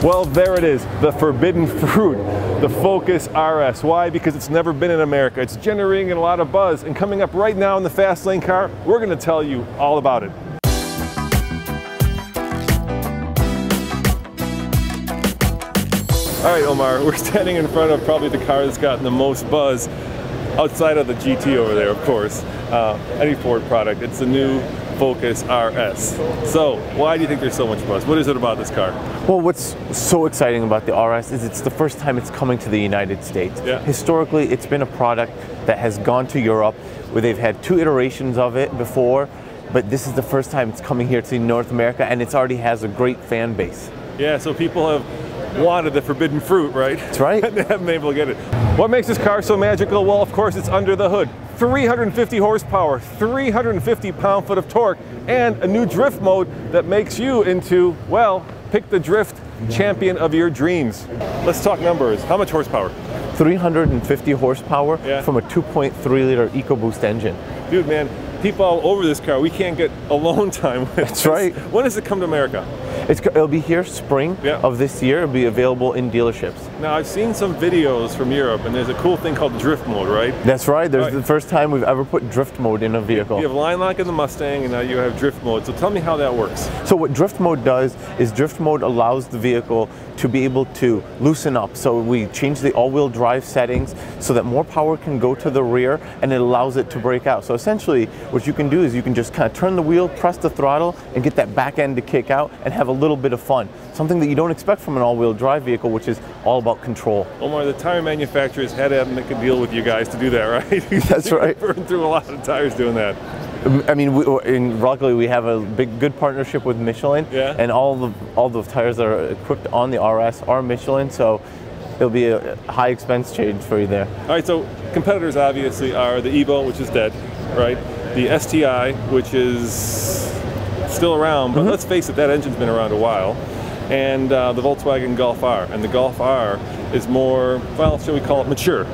Well, there it is, the forbidden fruit, the Focus RS. Why? Because it's never been in America. It's generating a lot of buzz, and coming up right now in the fast lane car, we're going to tell you all about it. All right, Omar, we're standing in front of probably the car that's gotten the most buzz outside of the GT over there, of course. Any Ford product. It's the new Focus RS. So, why do you think there's so much buzz? What is it about this car? Well, what's so exciting about the RS is it's the first time it's coming to the United States. Yeah. Historically, it's been a product that has gone to Europe, where they've had 2 iterations of it before, but this is the first time it's coming here to North America, and it already has a great fan base. Yeah, so people have wanted the forbidden fruit, right? That's right. They haven't been able to get it. What makes this car so magical? Well, of course, it's under the hood. 350 horsepower, 350 pound-foot of torque, and a new drift mode that makes you into, well, pick the drift champion of your dreams. Let's talk numbers. How much horsepower? 350 horsepower from a 2.3-liter EcoBoost engine. Dude, man, people all over this car, we can't get alone time with That's this. right. When does it come to America? It'll be here spring of this year. It'll be available in dealerships. Now, I've seen some videos from Europe, and there's a cool thing called drift mode, right? That's right. There's the first time we've ever put drift mode in a vehicle. You have line lock in the Mustang, and now you have drift mode. So tell me how that works. So what drift mode does is drift mode allows the vehicle to be able to loosen up. So we change the all-wheel drive settings so that more power can go to the rear, and it allows it to brake out. So essentially, what you can do is you can just kind of turn the wheel, press the throttle, and get that back end to kick out and have a little bit of fun. Something that you don't expect from an all-wheel drive vehicle, which is all about control. Omar, the tire manufacturers had to make a deal with you guys to do that, right? That's right. Burned through a lot of tires doing that. I mean, luckily we have a good partnership with Michelin, and all the tires that are equipped on the RS are Michelin, so it'll be a high expense change for you there. All right, so competitors obviously are the Evo, which is dead, right? The STI, which is still around, but let's face it, that engine's been around a while, and the Volkswagen Golf R, and the Golf R is more, well, shall we call it mature?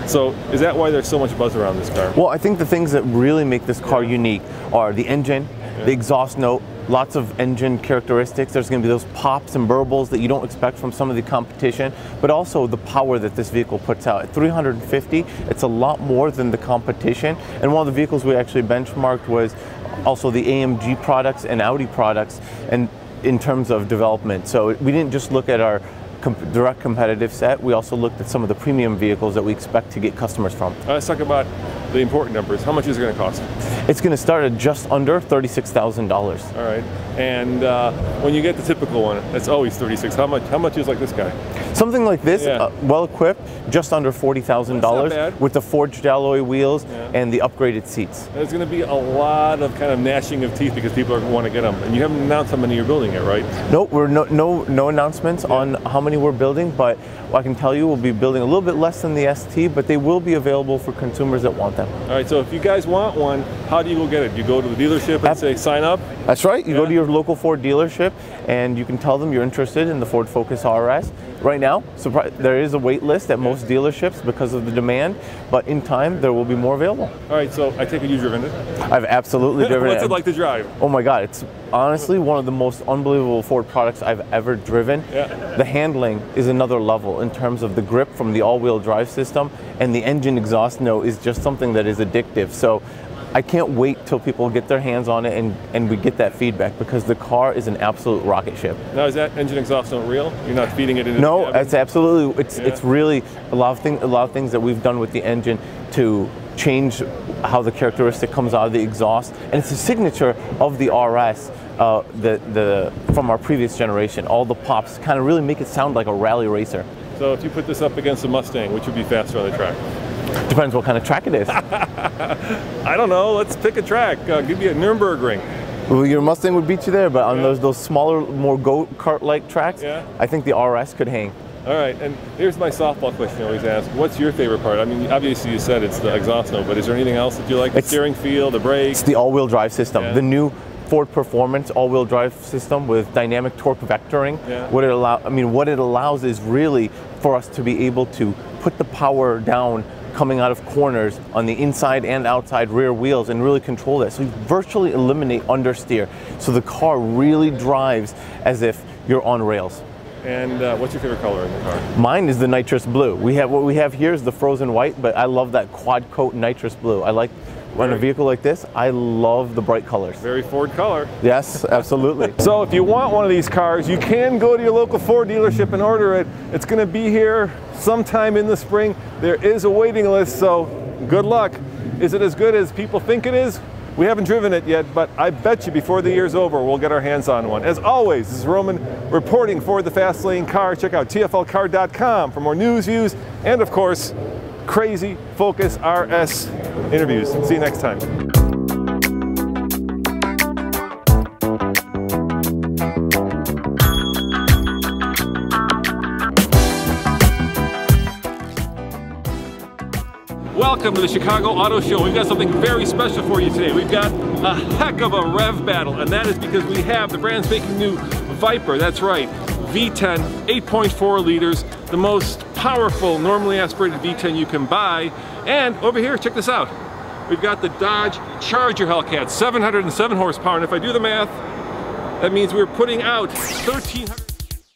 So is that why there's so much buzz around this car? Well, I think the things that really make this car unique are the engine, the exhaust note, lots of engine characteristics. There's going to be those pops and burbles that you don't expect from some of the competition, but also the power that this vehicle puts out. At 350, it's a lot more than the competition, and one of the vehicles we actually benchmarked was also the AMG products and Audi products, and in terms of development. So we didn't just look at our direct competitive set, we also looked at some of the premium vehicles that we expect to get customers from. Let's talk about the important numbers. How much is it going to cost? It's going to start at just under $36,000. All right, and when you get the typical one, it's always $36,000. How much is like this guy? Something like this, well equipped, just under $40,000 with the forged alloy wheels and the upgraded seats. There's going to be a lot of kind of gnashing of teeth because people are going to want to get them, and you haven't announced how many you're building yet, right? No, we're no announcements on how many we're building, but I can tell you we'll be building a little bit less than the ST, but they will be available for consumers that want them. All right, so if you guys want one, how do you go get it? You go to the dealership and say sign up? That's right. You go to your local Ford dealership and you can tell them you're interested in the Ford Focus RS. Right now, there is a wait list at most dealerships because of the demand, but in time there will be more available. All right, so I take it you've driven it? I've absolutely driven it. What's it like to drive? Oh my God, it's honestly one of the most unbelievable Ford products I've ever driven. The handling is another level in terms of the grip from the all-wheel drive system, and the engine exhaust note is just something that is addictive. So I can't wait till people get their hands on it and we get that feedback, because the car is an absolute rocket ship. Now, is that engine exhaust note real? You're not feeding it into No, the cabin? it's absolutely, it's really a lot of things that we've done with the engine to change how the characteristic comes out of the exhaust, and it's a signature of the RS. From our previous generation, all the pops kind of really make it sound like a rally racer. So if you put this up against a Mustang, which would be faster on the track? Depends what kind of track it is. I don't know. Let's pick a track. Give me a Nürburgring. Well, your Mustang would beat you there, but on those smaller, more go-kart-like tracks, I think the RS could hang. All right, and here's my softball question I always ask. What's your favorite part? I mean, obviously you said it's the exhaust note, but is there anything else that you like? The steering feel, the brakes? It's the all-wheel drive system. The new Ford Performance all-wheel drive system with dynamic torque vectoring. What it allows is really for us to be able to put the power down coming out of corners on the inside and outside rear wheels and really control that. So you virtually eliminate understeer. So the car really drives as if you're on rails. And what's your favorite color in the car? Mine is the nitrous blue. What we have here is the frozen white, but I love that quad coat nitrous blue. I like, on a vehicle like this, I love the bright colors. Very Ford color. Yes, absolutely. So if you want one of these cars, you can go to your local Ford dealership and order it. It's going to be here sometime in the spring. There is a waiting list, so good luck. Is it as good as people think it is? We haven't driven it yet, but I bet you before the year's over, we'll get our hands on one. As always, this is Roman reporting for the Fast Lane Car. Check out tflcar.com for more news, views, and of course, crazy Focus RS interviews. See you next time. Welcome to the Chicago Auto Show. We've got something very special for you today. We've got a heck of a rev battle, and that is because we have the brand spanking new Viper. That's right, V10, 8.4 liters, the most powerful normally aspirated V10 you can buy. And over here, check this out. We've got the Dodge Charger Hellcat, 707 horsepower, and if I do the math, that means we're putting out 1,300